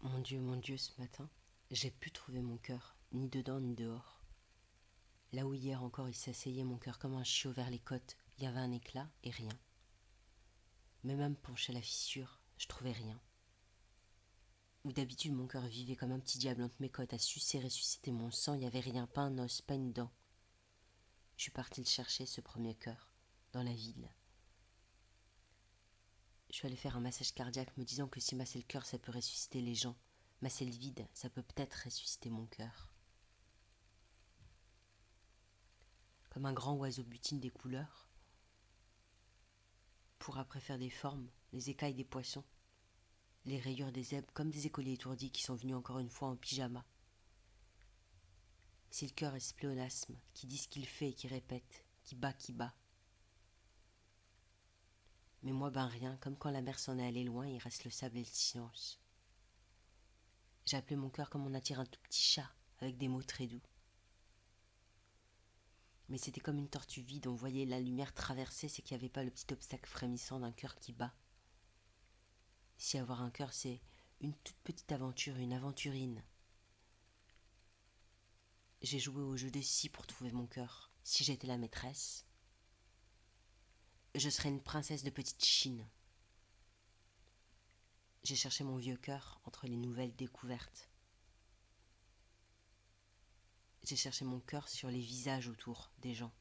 Mon Dieu, ce matin, j'ai pu trouver mon cœur, ni dedans ni dehors. Là où hier encore il s'asseyait mon cœur comme un chiot vers les côtes, il y avait un éclat et rien. Mais même penché à la fissure, je trouvais rien. Où d'habitude mon cœur vivait comme un petit diable entre mes côtes à sucer et ressusciter mon sang, il n'y avait rien, pas un os, pas une dent. Je suis partie le chercher, ce premier cœur, dans la ville. Je suis allée faire un massage cardiaque me disant que si masser le cœur ça peut ressusciter les gens, masser le vide ça peut peut-être ressusciter mon cœur. Comme un grand oiseau butine des couleurs, pour après faire des formes, les écailles des poissons, les rayures des zèbres comme des écoliers étourdis qui sont venus encore une fois en pyjama. C'est le cœur et ce pléonasme qui dit ce qu'il fait et qui répète, qui bat, qui bat. Mais moi ben rien, comme quand la mer s'en est allée loin, il reste le sable et le silence. J'ai appelé mon cœur comme on attire un tout petit chat, avec des mots très doux. Mais c'était comme une tortue vide, on voyait la lumière traverser, c'est qu'il n'y avait pas le petit obstacle frémissant d'un cœur qui bat. Si avoir un cœur, c'est une toute petite aventure, une aventurine. J'ai joué au jeu de si pour trouver mon cœur. Si j'étais la maîtresse, je serais une princesse de petite Chine. J'ai cherché mon vieux cœur entre les nouvelles découvertes. J'ai cherché mon cœur sur les visages autour des gens.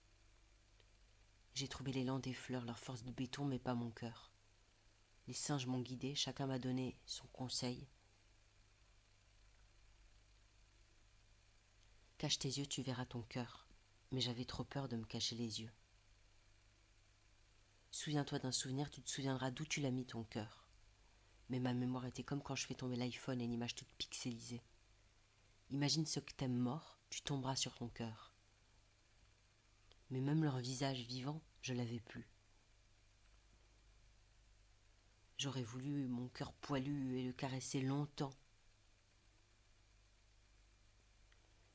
J'ai trouvé l'élan des fleurs, leur force de béton, mais pas mon cœur. Les singes m'ont guidé, chacun m'a donné son conseil. Cache tes yeux, tu verras ton cœur. Mais j'avais trop peur de me cacher les yeux. Souviens-toi d'un souvenir, tu te souviendras d'où tu l'as mis ton cœur. Mais ma mémoire était comme quand je fais tomber l'iPhone et une image toute pixelisée. Imagine ceux que t'aimes morts, tu tomberas sur ton cœur. Mais même leur visage vivant, je l'avais plus. J'aurais voulu mon cœur poilu et le caresser longtemps.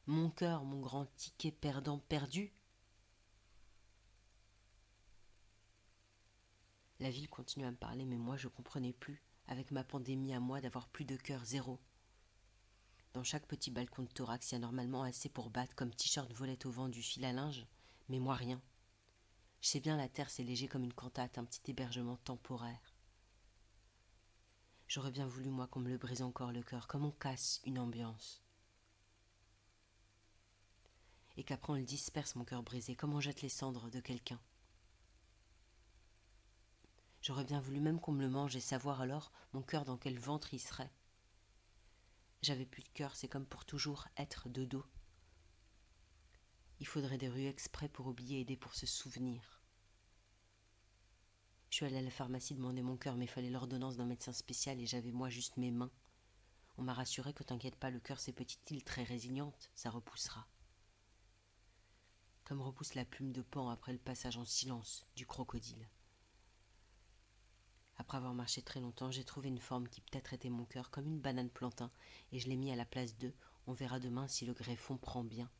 Mon cœur, mon grand ticket perdant perdu. La ville continue à me parler, mais moi je comprenais plus, avec ma pandémie à moi, d'avoir plus de cœur, zéro. Dans chaque petit balcon de thorax, il y a normalement assez pour battre comme t-shirt volette au vent du fil à linge, mais moi rien. Je sais bien la terre c'est léger comme une cantate, un petit hébergement temporaire. J'aurais bien voulu moi qu'on me le brise encore le cœur, comme on casse une ambiance. Et qu'après on le disperse mon cœur brisé, comme on jette les cendres de quelqu'un. J'aurais bien voulu même qu'on me le mange et savoir alors mon cœur dans quel ventre il serait. J'avais plus de cœur, c'est comme pour toujours être de dos. Il faudrait des rues exprès pour oublier, aider pour se souvenir. Je suis allée à la pharmacie demander mon cœur, mais il fallait l'ordonnance d'un médecin spécial et j'avais moi juste mes mains. On m'a rassuré que t'inquiète pas, le cœur c'est petite île très résiliente, ça repoussera. Comme repousse la plume de Pan après le passage en silence du crocodile. Après avoir marché très longtemps, j'ai trouvé une forme qui peut-être était mon cœur, comme une banane plantain, et je l'ai mis à la place d'eux. On verra demain si le greffon prend bien.